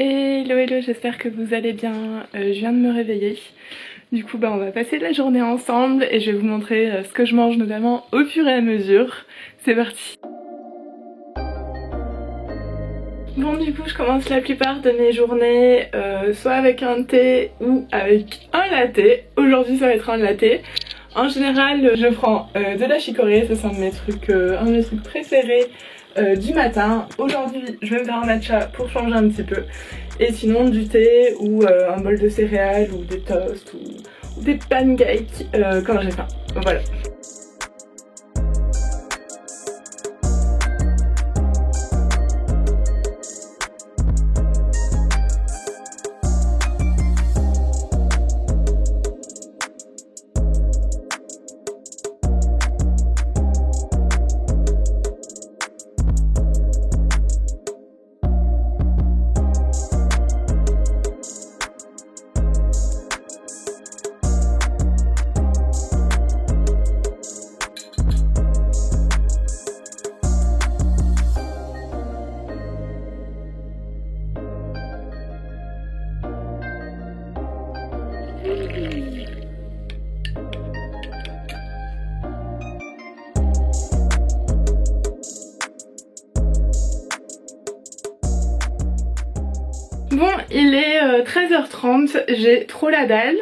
Hello hello, j'espère que vous allez bien. Je viens de me réveiller. Du coup on va passer la journée ensemble et je vais vous montrer ce que je mange notamment au fur et à mesure. C'est parti. Bon, du coup je commence la plupart de mes journées soit avec un thé ou avec un latte. Aujourd'hui ça va être un latte. En général je prends de la chicorée, ça c'est un de mes trucs préférés du matin. Aujourd'hui je vais me faire un matcha pour changer un petit peu. Et sinon du thé ou un bol de céréales ou des toasts ou des pancakes quand j'ai faim. Voilà. Bon, il est 13h30, j'ai trop la dalle.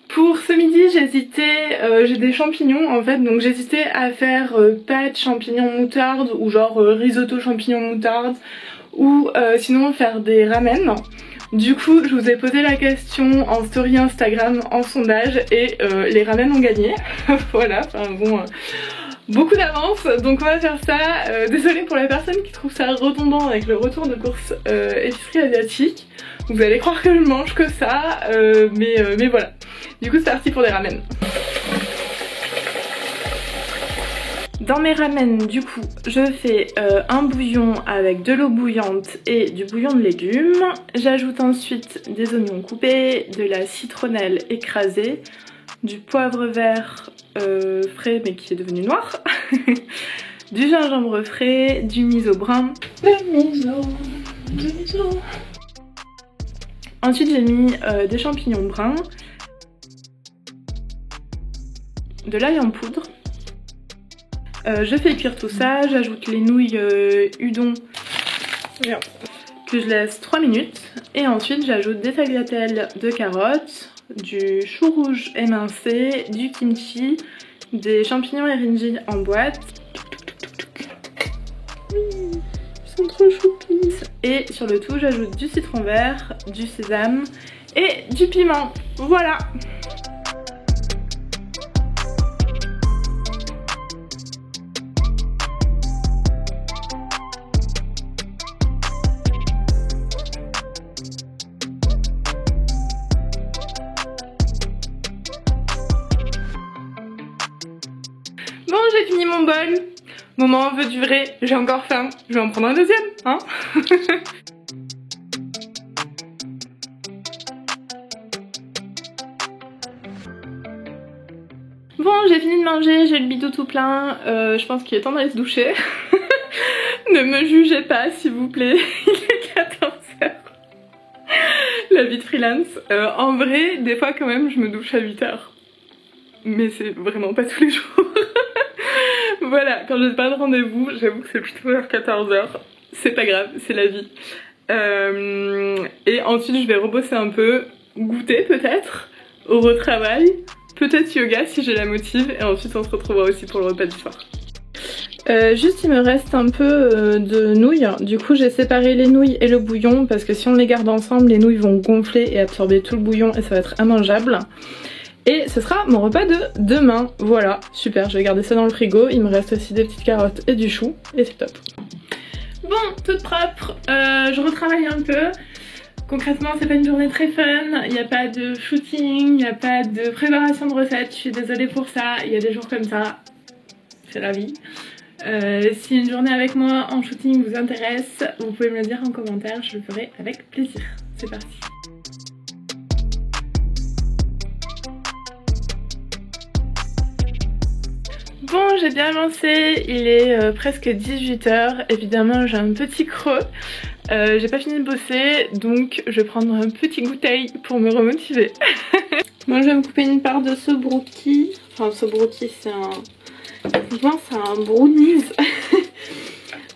Pour ce midi j'ai des champignons en fait, donc j'hésitais à faire pâtes champignons moutarde ou genre risotto champignons moutarde ou sinon faire des ramen. Du coup je vous ai posé la question en story Instagram en sondage et les ramen ont gagné. Voilà, enfin bon... beaucoup d'avance, donc on va faire ça. Désolée pour la personne qui trouve ça redondant avec le retour de course épicerie asiatique. Vous allez croire que je mange que ça, mais voilà. Du coup c'est parti pour des ramen. Dans mes ramen du coup je fais un bouillon avec de l'eau bouillante et du bouillon de légumes. J'ajoute ensuite des oignons coupés, de la citronnelle écrasée, du poivre vert frais mais qui est devenu noir, du gingembre frais, du miso brun, Ensuite j'ai mis des champignons bruns, de l'ail en poudre. Je fais cuire tout ça, j'ajoute les nouilles udon que je laisse 3 minutes et ensuite j'ajoute des tagliatelles de carottes, du chou rouge émincé, du kimchi, des champignons eringi en boîte. Ils sont trop choupis. Et sur le tout j'ajoute du citron vert, du sésame et du piment. Voilà. Bon, j'ai fini mon bol. Moment veut du vrai, j'ai encore faim. Je vais en prendre un deuxième, hein. Bon, j'ai fini de manger, j'ai le bidou tout plein. Je pense qu'il est temps d'aller se doucher. Ne me jugez pas, s'il vous plaît. Il est 14h. La vie de freelance. En vrai, des fois quand même, je me douche à 8h. Mais c'est vraiment pas tous les jours. Voilà, quand j'ai pas de rendez-vous, j'avoue que c'est plutôt vers 14h. C'est pas grave, c'est la vie. Et ensuite je vais rebosser un peu, goûter peut-être, au retravail, peut-être yoga si j'ai la motive, et ensuite on se retrouvera aussi pour le repas du soir. Juste il me reste un peu de nouilles, du coup j'ai séparé les nouilles et le bouillon parce que si on les garde ensemble, les nouilles vont gonfler et absorber tout le bouillon et ça va être immangeable. Et ce sera mon repas de demain. Voilà, super, je vais garder ça dans le frigo. Il me reste aussi des petites carottes et du chou et c'est top. Bon, toute propre, je retravaille un peu. Concrètement c'est pas une journée très fun, il n'y a pas de shooting, il n'y a pas de préparation de recettes, je suis désolée pour ça, il y a des jours comme ça, c'est la vie. Si une journée avec moi en shooting vous intéresse, vous pouvez me le dire en commentaire, je le ferai avec plaisir. C'est parti. Bon, j'ai bien lancé, il est presque 18h, évidemment j'ai un petit creux. J'ai pas fini de bosser, donc je vais prendre un petit goûter pour me remotiver. Moi je vais me couper une part de ce brookie. Enfin ce brookie c'est un... Franchement c'est un brownies.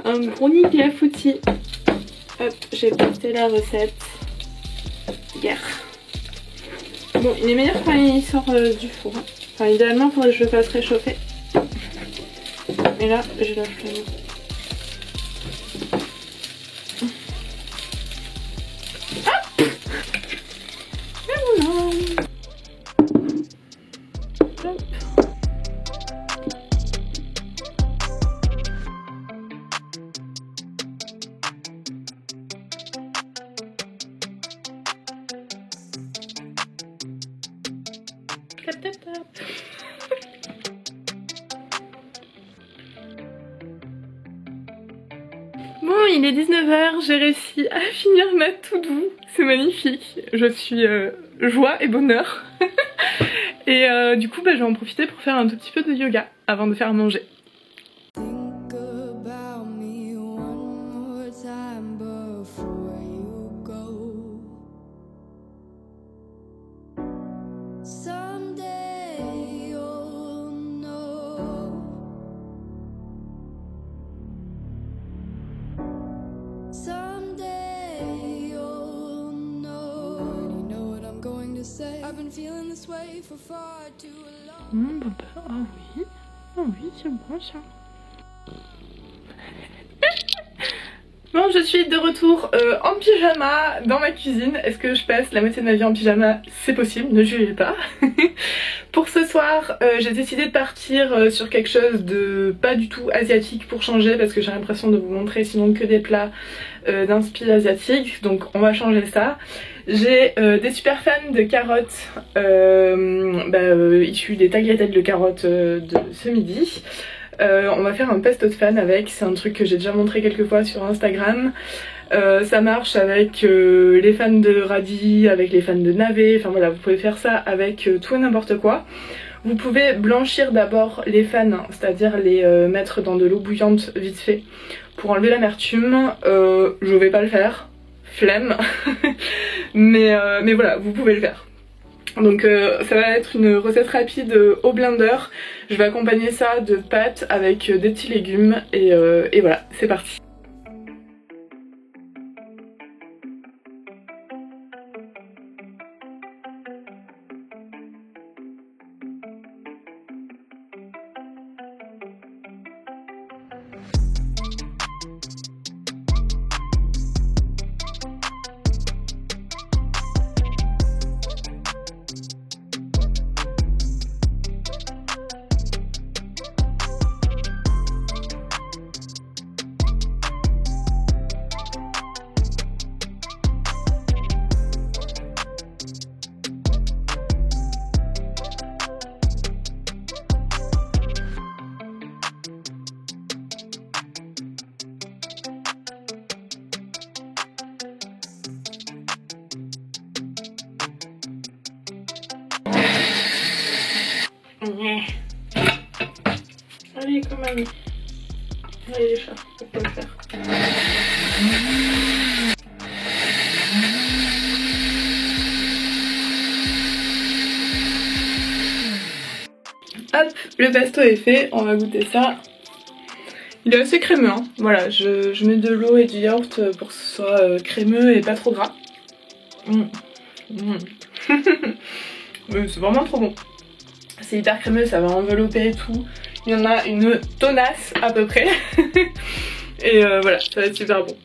Un brownie clafoutis. Hop, j'ai posté la recette hier. Bon, il est meilleur quand il sort du four. Enfin, idéalement, il faudrait que je le fasse réchauffer. Mais là, j'ai la flemme. Ah, et voilà. Hop. Tap, tap, tap. Bon, il est 19 h, j'ai réussi à finir ma to-do, c'est magnifique, je suis joie et bonheur. Et du coup, bah, je vais en profiter pour faire un tout petit peu de yoga avant de faire à manger. Oh oui, c'est bon ça. Bon, je suis de retour en pyjama dans ma cuisine. Est-ce que je passe la moitié de ma vie en pyjama? C'est possible, ne jugez pas. Pour ce soir, j'ai décidé de partir sur quelque chose de pas du tout asiatique pour changer, parce que j'ai l'impression de vous montrer sinon que des plats d'inspi asiatique, donc on va changer ça. J'ai des super fans de carottes issues des tagliatelles de carottes de ce midi. On va faire un pesto de fan avec, c'est un truc que j'ai déjà montré quelques fois sur Instagram. Ça marche avec les fans de radis, avec les fans de navets, enfin voilà, vous pouvez faire ça avec tout et n'importe quoi. Vous pouvez blanchir d'abord les fans, c'est-à-dire les mettre dans de l'eau bouillante vite fait pour enlever l'amertume. Je vais pas le faire, flemme, mais voilà, vous pouvez le faire. Donc ça va être une recette rapide au blender. Je vais accompagner ça de pâtes avec des petits légumes et voilà, c'est parti. Allez, comme ami. Allez les chats, faut le faire. Hop, le pesto est fait, on va goûter ça. Il est assez crémeux, hein. Voilà, je mets de l'eau et du yaourt pour que ce soit crémeux et pas trop gras. C'est vraiment trop bon. C'est hyper crémeux, ça va envelopper et tout. Il y en a une tonnasse à peu près. Et voilà, ça va être super bon.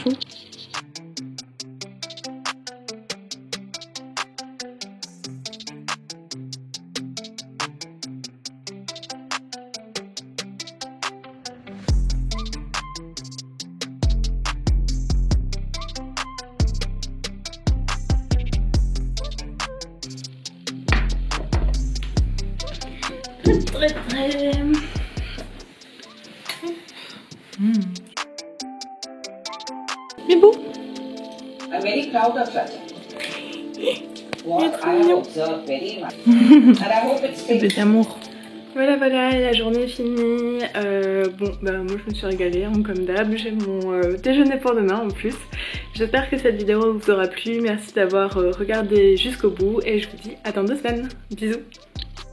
fou. Très. Bibou. I'm very proud of Raja. What I have observed very much. And I hope it stays. Bébé d'amour. Voilà, la journée est finie. Bon, bah moi je me suis régalée hein, comme d'hab. J'ai mon déjeuner pour demain en plus. J'espère que cette vidéo vous aura plu. Merci d'avoir regardé jusqu'au bout et je vous dis à dans 2 semaines. Bisous.